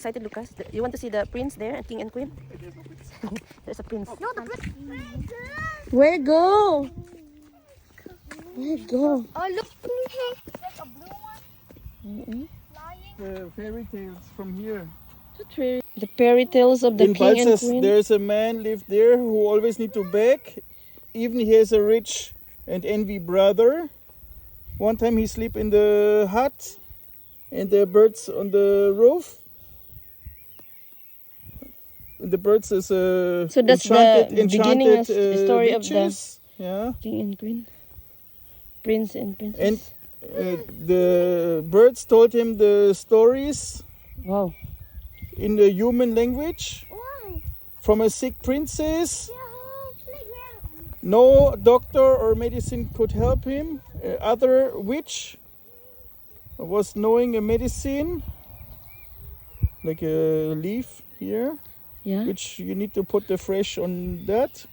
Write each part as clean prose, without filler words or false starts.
excited, Lucas? You want to see the prince there, and king and queen? There's a prince. No, the prince. Where go? Where go? Oh, look. There's a blue one flying. Fairy tales from here. The fairy tales of the In king and Balsas, queen. there's a man lived there who always need to beg. Even he has a rich and envy brother. One time he sleep in the hut and the birds on the roof. The birds is So that's the beginning of the story of the witches. Yeah. king and queen, prince and princess. And the birds told him the stories Wow. in the human language Why? from a sick princess. Yeah, playground. No doctor or medicine could help him. Other witch was knowing a medicine, like a leaf here, Yeah. which you need to put the fresh on that.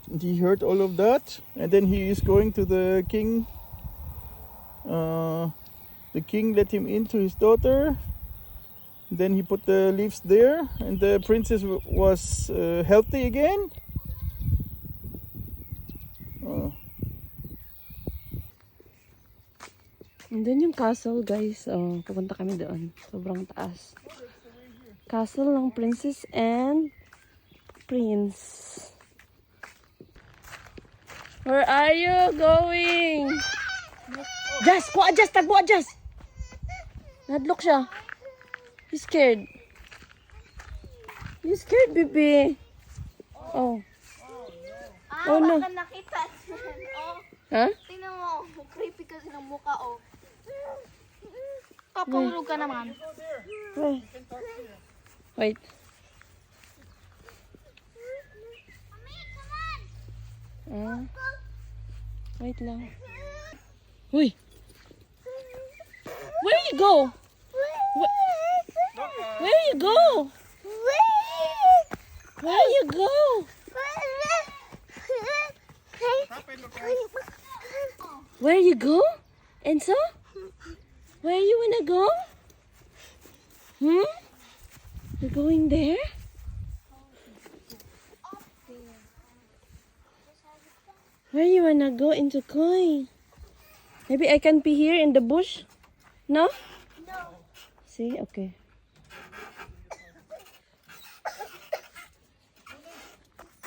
And he heard all of that, and then he is going to the king. The king let him into his daughter. Then he put the leaves there, and the princess was healthy again. And then yung castle, guys. Oh, pupunta kami doon. Sobrang taas. Castle ng princess and prince. Where are you going? Jas! Kuha Jas! Tagbuha Jas! Nadlock siya. He's scared. You scared, baby? Oh. Oh, no. Baka nakita. Oh, Ha? tingnan mo. Creepy kasi ng mukha, oh. Papahulog ka naman. Wait. Wait. Wait lang. Uy! Where you go? Where you go? Where you go? Where you go? Enzo? Where you wanna go? Hmm? You're going there? Where you wanna go into Koi? Maybe I can be here in the bush? No? No. See? Okay.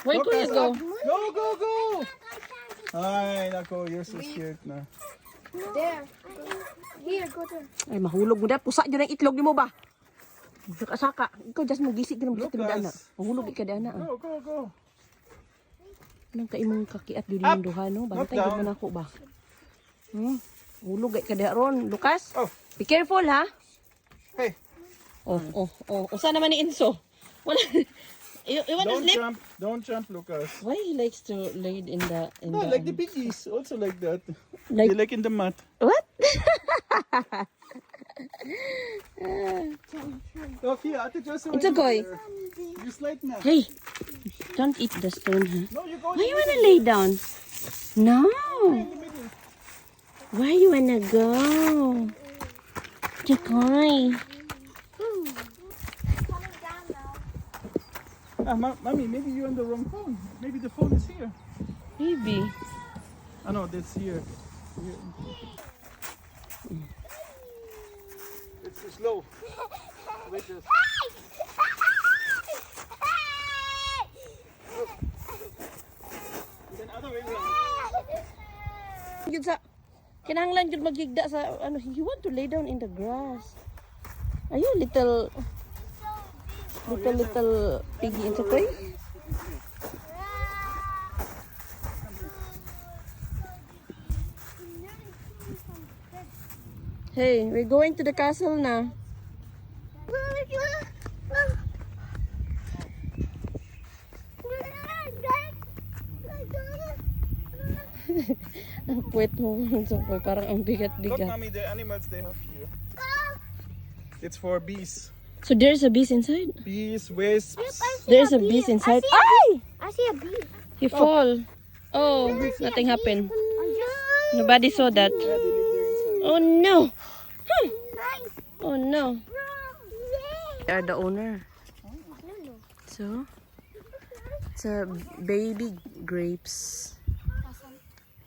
Where do you go? Go, go, go! Ay, nako, you're so scared na. There. Here, go there. Ay, mahulog mo na. Pusa dyan ang itlog ni mo ba? Saka-saka. Ikaw just magisig ka ng busa ka na. Mahulog ka na. Go, go, go. Anong kaimong kakiat dili ng duha, no? Bantay Not man ako ba? Hulog ka ron. Lucas, Oh. be careful, ha? Hey, Oh. Usa naman ni Enzo. Wala. You wanna sleep? Don't jump, Lucas. Why he likes to lay in the... No, like the piggies, also like that. Like- They like in the mud. What? Look here, Ate Jocelyn. It's a boy. You slide na. Hey, don't eat the stone, huh? No, you go. Why you wanna lay down? No. Where you wanna go? Jacoy. Coming down now. Mommy, maybe you're on the wrong phone. Maybe the phone is here. Maybe. Oh no, that's here. It's too slow. Wait just. Then other way around. Yun sa kinahanglan jud magigda sa ano, you want to lay down in the grass. Are you little piggy into toy? Hey, we're going to the castle na. Ang puwet mo, so, parang ang Look, bigat-bigat. mommy, the animals they have here. It's for bees. So there's a bees inside? Bees, wasps. There's a bees inside. Ay! I see a bee. He fall. Oh, nothing happened. Nobody saw that. Yeah, they live there inside. Oh no! Nice. Oh no. They are the owner. So, it's a baby grapes.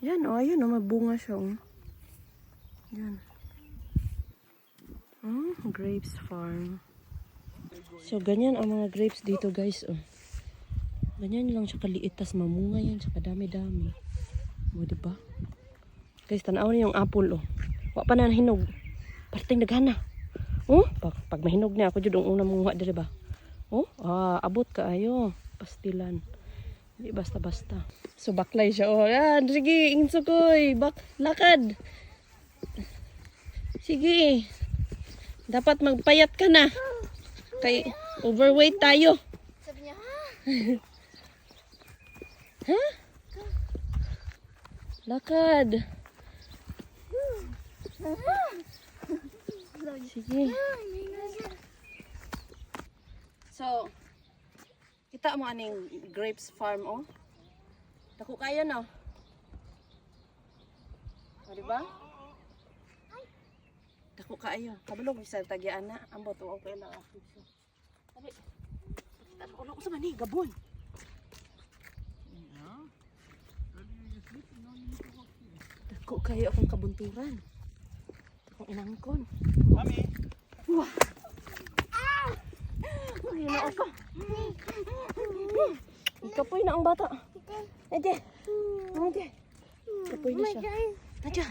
Yan, oh, ayun, oh, mabunga siya, oh. Yan. Grapes farm. So, ganyan ang mga grapes dito, guys, oh. Ganyan lang siya kaliit, tas mamunga yan, siya kadami-dami. O, diba? Guys, tanaw niyo yung apple, oh. Wa pa na hinog. Parting naghana. Oh, pag mahinog niya, ako jud ang una munga diri ba? Oh, abot ka ayo. Pastilan. Di basta-basta. So, baklay siya, oh. Yan, sige, insukoy. Lakad. Sige. Dapat magpayat ka na. Kay overweight tayo. Sabi niya, Ha? Lakad. Sige. So, kita mo aning grapes farm, oh. Dako kayo, no? O, diba? Dako kayo. Kabalog sa tagian na. Ambot, oh, okay lang. Sabi, dako sa mani, gabon. Dako kayo akong kabunturan. Akong inangkon. Mami. Wah! Ginoo ka. Kapoy na ang bata. Ede. Ede. Kapoy na siya. Ede.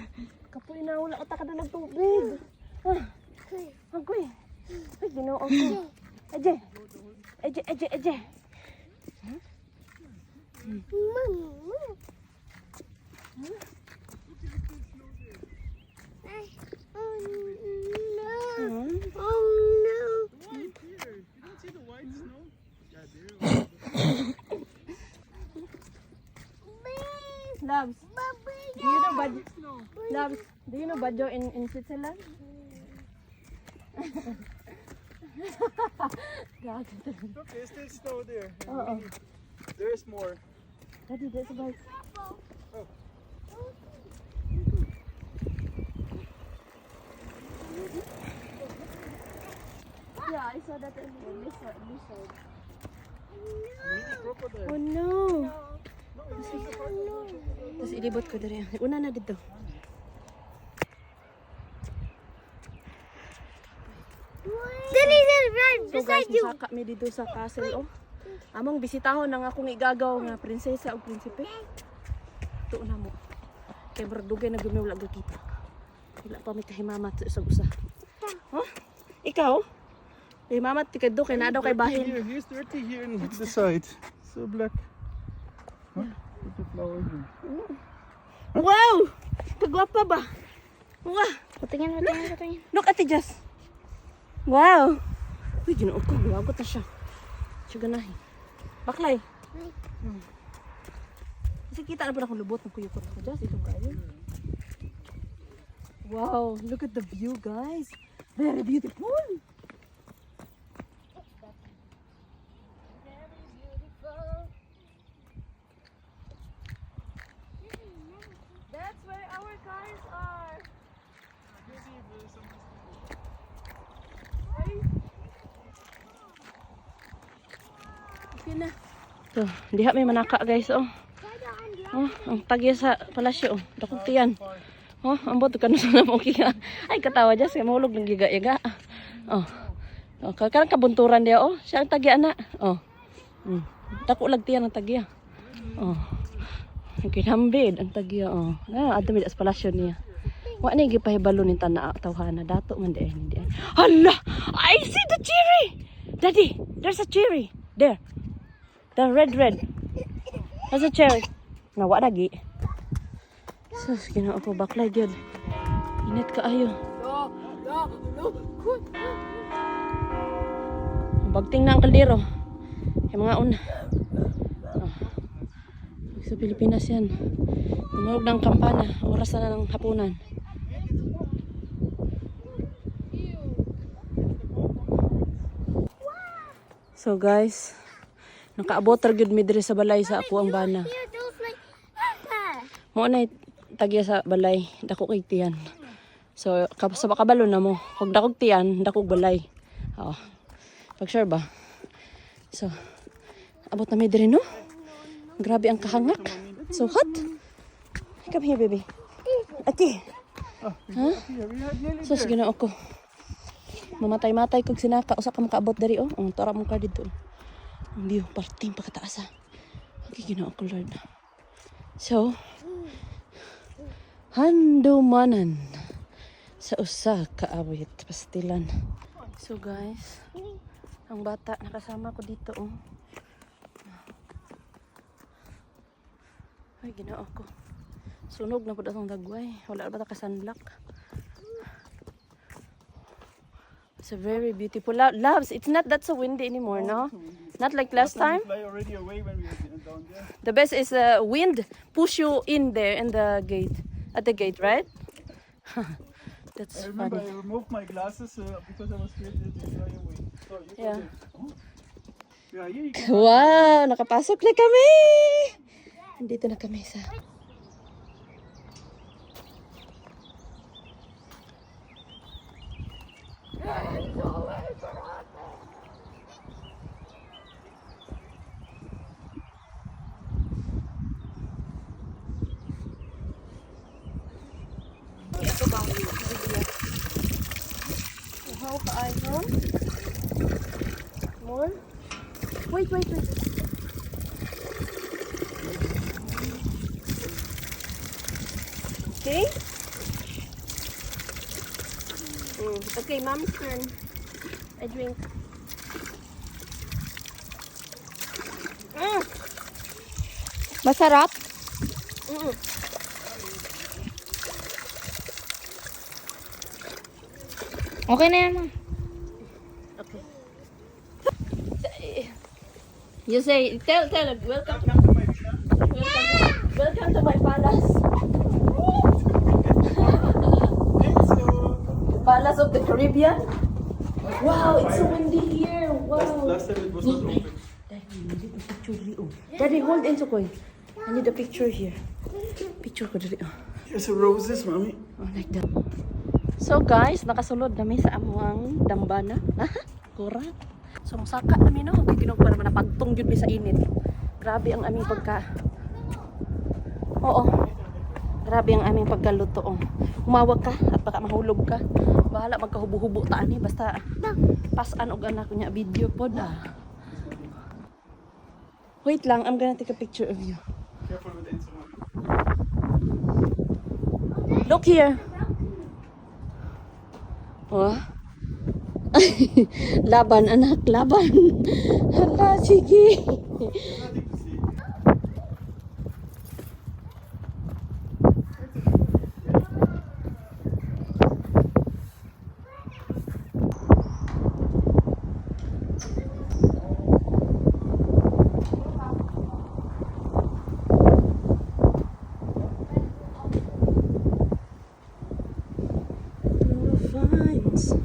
Kapoy na. Wala ka na ng tubig. Agoy. Ay, ginoo ko. Ede. Ede, ede, ede. Loves, do you know Badjo? Loves, do you know Badjo in Switzerland? Okay, still snow there. Oo. There's more. Daddy, there's a bike. Yeah, I saw that in this side. Mini crocodile. Oh no! Tapos ilibot ko dali. Una na dito. Denny's is right So guys, beside you. musaka mi dito sa castle, oh. Among bisitahon ng akong igagaw nga prinsesa o prinsipe. Ito na mo. Kay bardugay na gumiwala kita. Wala pa may kahimamat sa usag-usa. Huh? Ikaw? Kahimamat ti kadto kay nadaw kay bahin. Here, here's dirty here in the side. So black. Huh? Put the flower here. Wow! Kagwapa ba? Wow! Patingin. Look at it just. Wow! Uy, ginoo ko. Gawagot na siya. Siya ganahin. Baklay. Kasi kita na po akong lubot ng kuyukot ko. Just ito kayo. Wow! Look at the view, guys. Very beautiful. That's where our cars are. Okay na. So, diha may manaka, guys, oh. Oh, ang tagya sa palasyo, oh. Dakog tiyan. Oh, ambot ka na sa namong kiga. Ay, katawa dyan, siya mahulog ng giga-iga. Oh. Oh, karang kabunturan dia, oh. Siya ang tagya na. Oh. Dako lag tiyan ang tagya. Oh. Ang kinambid ang tagya, oh. Adto mi sa palasyo niya. Wa ni gipahibalo ni tana tawhana dato man di ay. Hala! I see the cherry. Daddy, there's a cherry. There. The red. There's a cherry. Nawa lagi. Sus, ginoo ko baklay gyud. Init kaayo. Bagting na ang kaldero. Kay mga una. Oh. Sa Pilipinas yan. Tumunog ng kampana. Oras na ng hapunan. So guys, nakaabot ra gyud mi diri sa balay sa ako ang bana. Here, those like Mo na tagya sa balay, dako kay tiyan. So, sa makabalo na mo. Kung dakog tiyan, dakog balay. Oo. Pag sure ba? So, abot na may diri, no? Grabe ang kahangak. So hot. Come here, baby. Ati. Ha? Sus, ginoo ko. Mamatay-matay kog sinaka. Usa ka makaabot dari, oh. Ang tara mong car dito. Ang view, parting pagkataas, ha. Okay, ginoo ko, Lord. So, handumanan sa usa ka awit pastilan. So guys, ang bata nakasama ko dito, oh. Ay, ginoo ko. Sunog na po atong dagway. Wala ba ta ka sunblock? It's a very beautiful. Loves, it's not that so windy anymore, no? Not like last time. Fly already away when we were down there. The best is wind push you in there in the gate. At the gate, right? That's I remember funny. I removed my glasses because I was scared that they fly away. So, you Yeah. oh. Yeah, here you can. Wow, nakapasok na kami. Dito na kami sa how ka more? Wait. Okay? Okay, mom's turn. I drink. Masarap? Okay na yan, ma. Okay. You say, tell, welcome to my palace. Palace of the Caribbean. Wow, it's so windy here. Wow. Last time it was not open. Daddy, I need a picture here. Oh. Daddy, hold in so koy. I need a picture here. Picture ko dali. Oh. Here's the roses, mommy. Oh, like that. So guys, nakasulod kami sa amuang dambana. Kurat. So musaka namin, no? Giginog pa naman napagtong yun sa init. Grabe ang aming Oo. Grabe ang aming pagkaluto. Oh. Humawag ka at baka mahulog ka. Bahala magkahubo-hubo taan eh. Basta pasan og anak ko niya video pod. Wait lang, I'm gonna take a picture of you. Careful with the instrument. Look here. Oh. Laban anak, laban. Hala, sige. Nothing to see. Vines.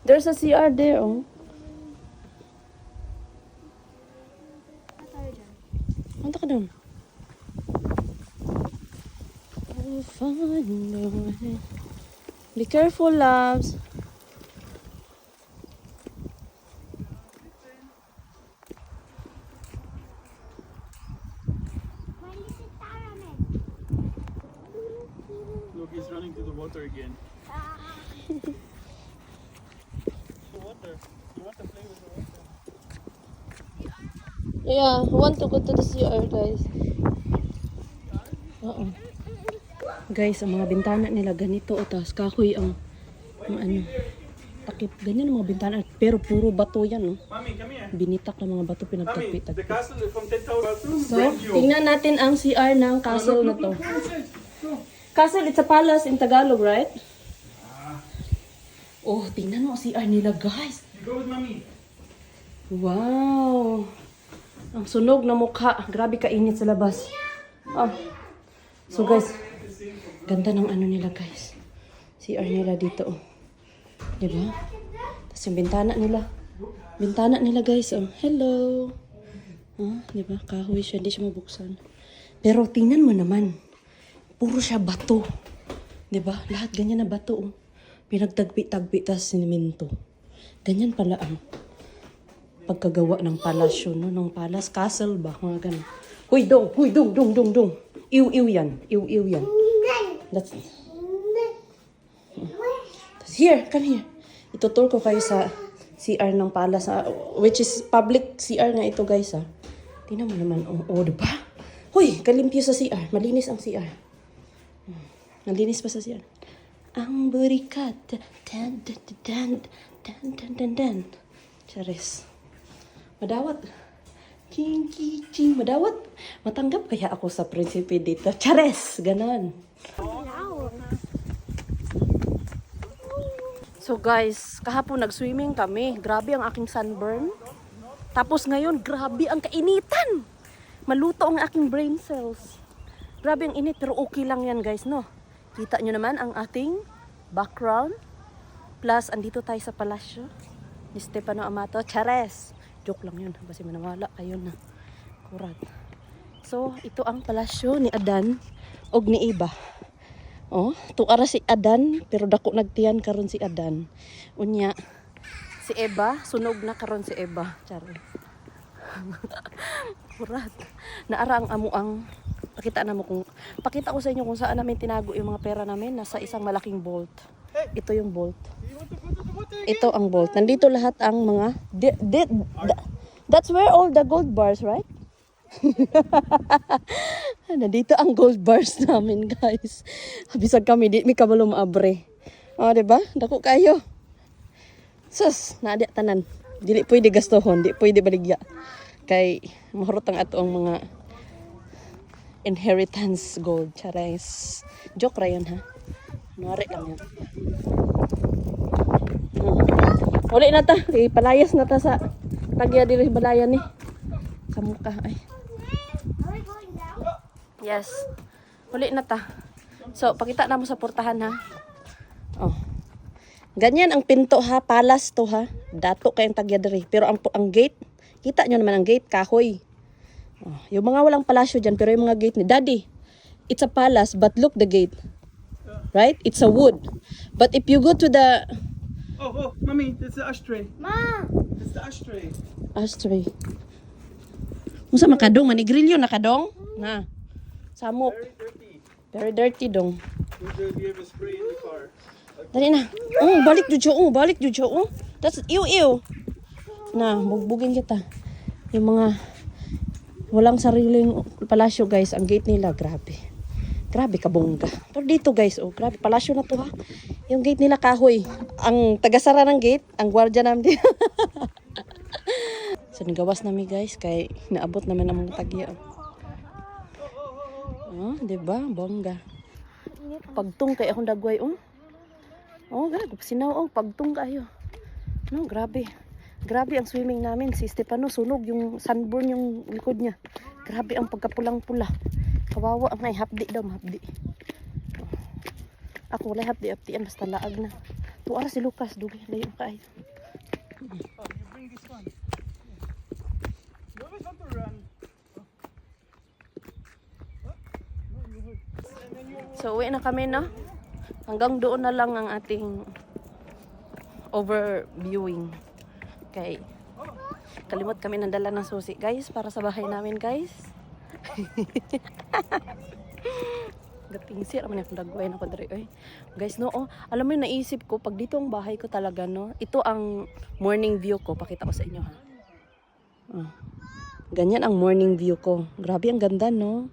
There's a CR there, oh. Punta ka doon. Oh, fine. Be careful, loves. Look, he's running to the water again. The water. You want to play with the water? Yeah, I want to go to the CR, guys. Oo. Guys, ang mga bintana nila ganito o tas kahoy ang ano takip ganyan ang mga bintana pero puro bato yan, no. Mommy, come here. Binitak ng mga bato Mommy, the pinagtagpi-tagpi. castle from 10 Tower bathroom. So, brand new. tingnan natin ang CR ng castle na to. Castle, it's a palace in Tagalog, right? Oh, tingnan mo CR nila, guys. You go with mommy. Wow. Ang sunog na mukha. Grabe kainit sa labas. Ah. So guys, ganda ng ano nila, guys. CR nila dito, oh. Diba? Tapos yung bintana nila. Bintana nila, guys, oh. Hello. Ah, diba? Kahoy siya. Hindi siya mabuksan. Pero tingnan mo naman. Puro siya bato. Diba? Lahat ganyan na bato, oh. Pinagtagpi-tagpi, tas sinimento. Ganyan pala ang pagkagawa ng palasyo, no? Ng palace, castle ba? Mga ganun. Huy, dong! Huy, dong! Dong, dong, dong! Iw-iw yan. Iw-iw yan. That's... Here, come here. Itutur ko kayo sa CR ng palace, which is public CR na ito, guys, ha. Tingnan mo naman, oh, diba? Huy, kalimpyo sa CR. Malinis ang CR. Malinis pa sa CR. Ang burikat. Dan, dan, dan, dan, dan, dan, dan. Charis. Madawat. Ching, ching, ching. Madawat. Matanggap kaya ako sa prinsipe dito. Charis. Ganon. So guys, kahapon nag-swimming kami. Grabe ang aking sunburn. Tapos ngayon, grabe ang kainitan. Maluto ang aking brain cells. Grabe ang init, pero okay lang yan, guys, no? Kita nyo naman ang ating background. Plus, andito tayo sa palasyo ni Stefano Amato. Chares! Joke lang yun. Kasi manawala kayo na. Kurat. So, ito ang palasyo ni Adan og ni Eva. Oh, tuara si Adan, pero dako nagtiyan karon si Adan. Unya, si Eva, sunog na karon si Eva. Chares. Kurat. Naara ang amuang. Pakita ko sa inyo kung saan namin tinago yung mga pera namin. Nasa isang malaking vault. Ito yung vault. Ito ang vault. Nandito lahat ang mga that's where all the gold bars, right? Nandito ang gold bars namin, guys. Bisag kami, di mi kabalo maabre. Oh, diba? Dako kayo. Sus, naadi tanan. Dili pwede gastohon, di pwede baligya. Kay mahurot ang ato ang mga inheritance gold. Chares. Joke ra yun, ha? Nuwari lang yun. Uli na ta. Palayas na ta sa tagya dili balayan ni. Sa mukha. Ay. Yes. Uli na ta. So, pakita na mo sa portahan, ha? Oh. Ganyan ang pinto, ha? Palace to, ha? Dato kayong tagya diri. Pero ang gate, kita nyo naman ang gate, kahoy. Oh, yung mga walang palasyo dyan, pero yung mga gate ni Daddy, it's a palace, but look the gate. Right? It's a wood. But if you go to the... Oh, mommy, that's the ashtray. Ma! That's the ashtray. Ashtray. Musa makadong, manigrilyo nakadong? Na. Samok. Very dirty. Very dirty dong. Do you have a spray in the car? Dali na. Oh, balik dudyo. Oh, balik dudyo. Oh. That's ew. Na, bugbugin kita. Yung mga walang sariling palasyo, guys. Ang gate nila, grabe. Grabe kabongga. Pero dito, guys, oh, grabe. Palasyo na to, ha. Yung gate nila, kahoy. Ang tagasara ng gate, ang gwardiya namin. So, nagawas namin, guys. Kay naabot naman ang mga tagya. Oh, diba? Bongga. Pagtung kay akong dagway, oh. Oh, grabe. Sinaw, oh. Pagtung kayo. No, grabe. Grabe ang swimming namin. Si Stefano, sunog yung sunburn yung likod niya. Grabe ang pagkapulang-pula. Kawawa ang ay hapdi daw, hapdi. Ako wala hapdi-hapdian, basta laag na. Tuara si Lucas, dugi. Layo kayo. Oh, you bring this one. You always want to run. So, uwi na kami, no? Hanggang doon na lang ang ating overviewing. Kay kalimot kami ng dala ng susi, guys, para sa bahay namin, guys. Gating sir, man akong dagway na padre, oy. Guys, no, oh, alam mo yung naisip ko, pag dito ang bahay ko talaga, no, ito ang morning view ko. Pakita ko sa inyo, ha. Oh. Ganyan ang morning view ko. Grabe, ang ganda, no?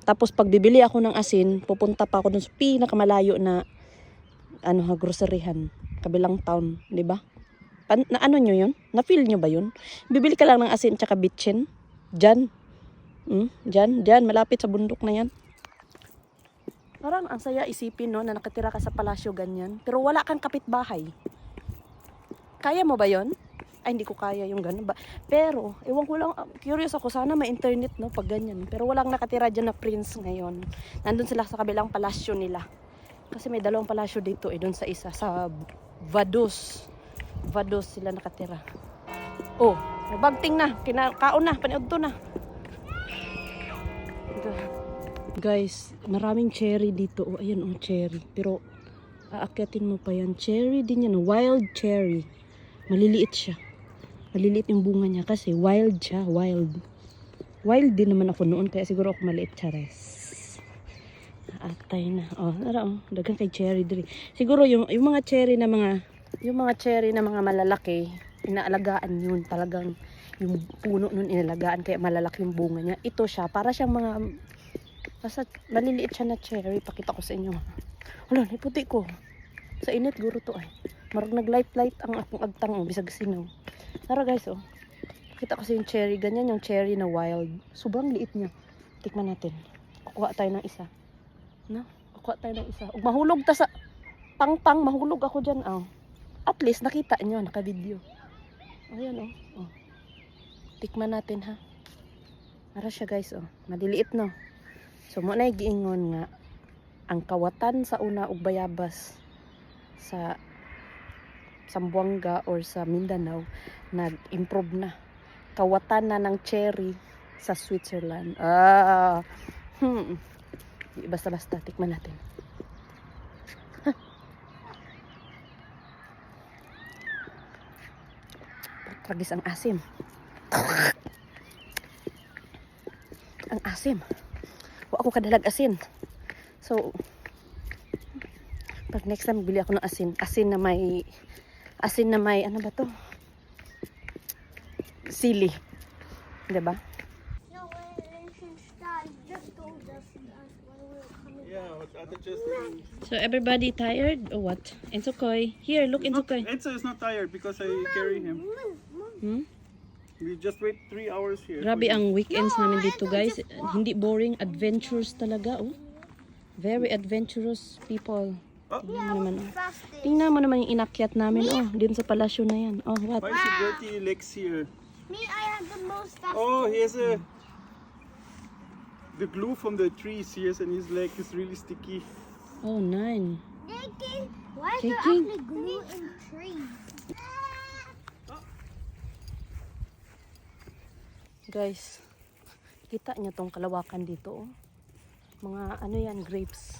Tapos pag bibili ako ng asin, pupunta pa ako dun sa pinakamalayo na ano ha, groceryhan, kabilang town, 'di ba? Na ano nyo yun? Na-feel nyo ba yun? Bibili ka lang ng asin tsaka bitchin. Diyan. Diyan, malapit sa bundok na yan. Parang ang saya isipin, no, na nakatira ka sa palasyo ganyan. Pero wala kang kapitbahay. Kaya mo ba yon? Ay, hindi ko kaya yung ganun ba. Pero, ewan ko lang, curious ako, sana may internet, no, pag ganyan. Pero walang nakatira dyan na prince ngayon. Nandun sila sa kabilang palasyo nila. Kasi may dalawang palasyo dito, doon sa isa, sa Vaduz. Vaduz sila nakatira. Oh, bagting na, kaon na, paniod to na. Ito. Guys, maraming cherry dito. Oh, ayan, oh, cherry. Pero, aakyatin mo pa yan. Cherry din yan, wild cherry. Maliliit siya. Maliliit yung bunga niya kasi wild siya, wild. Wild din naman ako noon kaya siguro ako maliit, chares. Atay na. Oh, nara oh, dagang kay cherry diri. Siguro yung mga cherry na mga malalaki, inaalagaan yun. Talagang yung puno nun inalagaan kaya malalaki yung bunga niya. Ito siya, para siyang mga basta maliliit siya na cherry. Pakita ko sa inyo. Hala, puti ko. Sa init guro to ay. Marag nag-light ang akong agtang oh, bisag sinaw. Tara guys, oh. Kita kasi yung cherry. Ganyan yung cherry na wild. Sobrang liit niya. Tikman natin. Kukuha tayo ng isa. No? Kukuha tayo ng isa. Ug mahulog ta sa pang-pang. Mahulog ako dyan. Oh. At least nakita nyo. Naka-video. Ayan, oh. Oh. Tikman natin, ha. Tara siya, guys, oh. Maliliit, no? So, muna giingon nga ang kawatan sa una ug bayabas sa Zamboanga or sa Mindanao nag-improve na. Kawatan na ng cherry sa Switzerland. Basta-basta, tikman natin. Tragis ang asim. Ang asim. Wa ako kadalag asin. So, pag next time bili ako ng asin. Asin na may, ano ba to? Sili. Diba? No, when start, just told us when we were coming. Yeah, but I just. So, everybody tired or what? Enzokoy. Here, look, Enzokoy. Enzo is not tired because I carry him. Hmm? We just wait 3 hours here. Grabe ang weekends namin dito, guys. Hindi boring. Adventures talaga, oh. Very adventurous people. Tingnan mo naman, oh. Tingnan mo naman yung inakyat namin, oh. Din sa palasyo na yan. Oh, what? Why is the dirty legs here? Me, I have the most fast. Oh, he has the glue from the trees here, and his leg is really sticky. Oh, nine. Why is there Taking. actually glue in trees? Guys, kita niyo tong kalawakan dito, oh. Mga ano yan, grapes.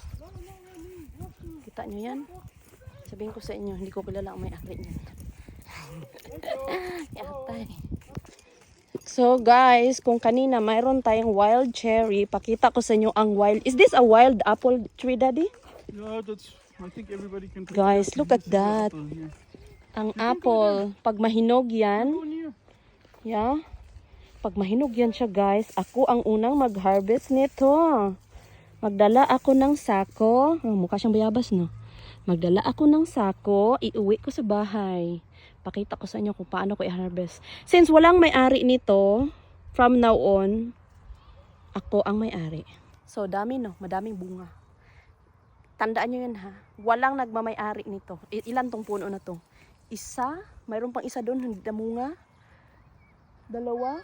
Kita niyo yan? Sabihin ko sa inyo, hindi ko kilala ang may-ari niyan. Yatay. So guys, kung kanina mayroon tayong wild cherry, pakita ko sa inyo ang wild. Is this a wild apple tree, Daddy? Yeah, that's. I think everybody can. Guys, look at that. Ang apple, pag mahinog yan, yeah. Pag mahinog yan siya, guys, ako ang unang mag-harvest nito. Magdala ako ng sako. Oh, mukha siyang bayabas, no? Magdala ako ng sako, iuwi ko sa bahay. Pakita ko sa inyo kung paano ko i-harvest. Since walang may-ari nito, from now on, ako ang may-ari. So, dami, no? Madaming bunga. Tandaan nyo yan, ha? Walang nagmamay-ari nito. Ilan tong puno na to? Isa? Mayroon pang isa doon, hindi na bunga. Dalawa?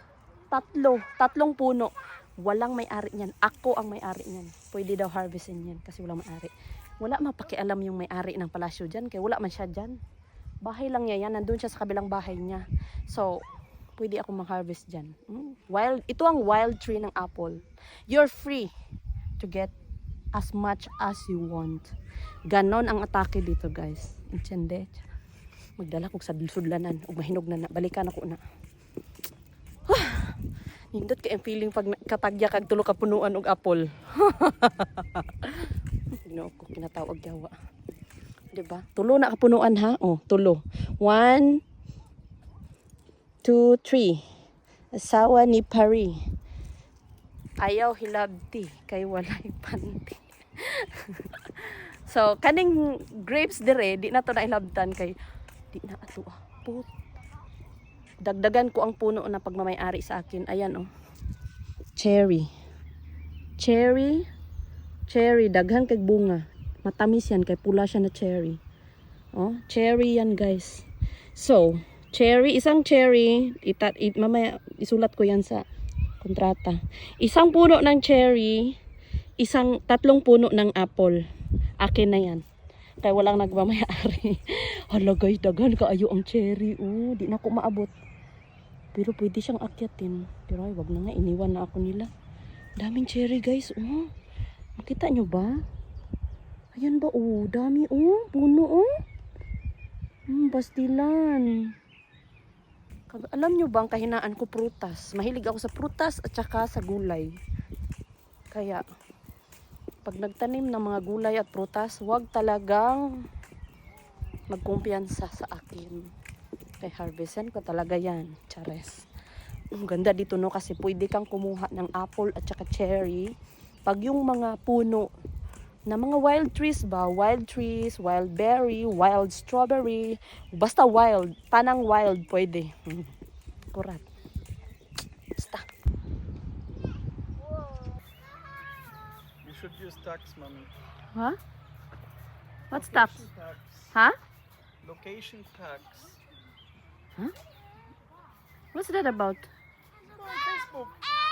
Tatlong puno. Walang may-ari niyan. Ako ang may-ari niyan. Pwede daw harvestin yan kasi walang may-ari. Wala mapakialam yung may-ari ng palasyo dyan kaya wala man siya dyan. Bahay lang niya yan. Nandun siya sa kabilang bahay niya. So, pwede ako mag-harvest dyan. Ito ang wild tree ng apple. You're free to get as much as you want. Ganon ang atake dito, guys. Intende. Magdala ko sa sudlanan. Ug mahinog na. Balikan ako na. Nindot kay ang feeling pag katagya kag tulo ka punuan og apple. Ginoo ko kinatawag Jawa. Diba? Tulo na ka punuan, ha? Oh, tulo. 1 2 3. Asawa ni Pari. Ayaw hilabti kay walay panty. So, kaning grapes dire, di na to na ilabtan kay di na ato. Put. Dagdagan ko ang puno na pagmamay-ari sa akin. Ayan, oh. Cherry. Cherry. Cherry. Daghan kay bunga. Matamis yan. Kay pula siya na cherry. Oh, cherry yan, guys. So, isang cherry, mamaya isulat ko yan sa kontrata. Isang puno ng cherry, tatlong puno ng apple. Akin na yan. Kaya walang nagmamayari. Hala guys, dagan kaayo ang cherry. Oh, di na ako maabot. Pero pwede siyang akyatin. Pero ay, wag na nga, iniwan na ako nila. Daming cherry guys. Oh, makita nyo ba? Ayan ba? Oh, dami. Oh, puno. Oh. Pastilan. Alam nyo ba ang kahinaan ko prutas? Mahilig ako sa prutas at saka sa gulay. Kaya, pag nagtanim ng mga gulay at prutas, huwag talagang magkumpiyansa sa akin. Kay harvestan ko talaga yan. Chares. Ang ganda dito no kasi pwede kang kumuha ng apple at saka cherry. Pag yung mga puno na mga wild trees ba, wild trees, wild berry, wild strawberry, basta wild, tanang wild pwede. Kurat. Basta. You should use tags, mommy. Huh? What's that? Location tags. Huh? Location tags. What's that about? On Facebook.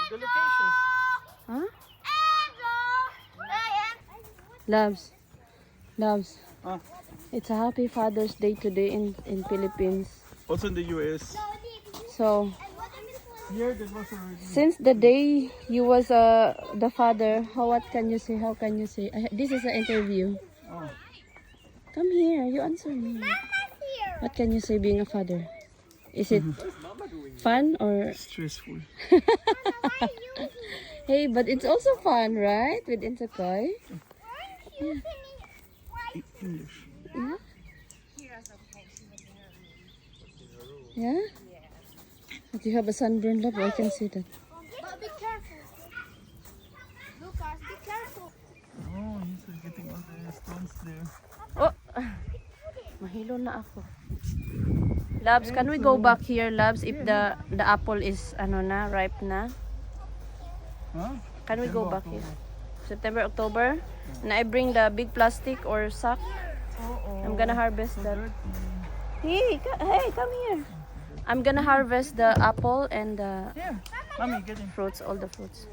The location. Huh? Loves. Ah. It's a happy Father's Day today in Philippines. Also in the US. So, Here, that was already. since the day you was the father, what can you say? How can you say? This is an interview. Oh. Come here, you answer me. What can you say being a father? Is it fun or... Stressful. Hey, but it's also fun, right? With Insakoy? English. Yeah? Yeah? But you have a sunburn, love. I can see that. But be careful. Lucas, be careful. Oh, he's getting all the stones there. Oh! Mahilo na ako. Loves, can we go back here, Loves, if the apple is ripe na? Huh? Can we go back here? September, October? And I bring the big plastic or sack. I'm gonna harvest that. Hey, come here. I'm gonna harvest the apple and the Here, mommy, get him. fruits, all the fruits.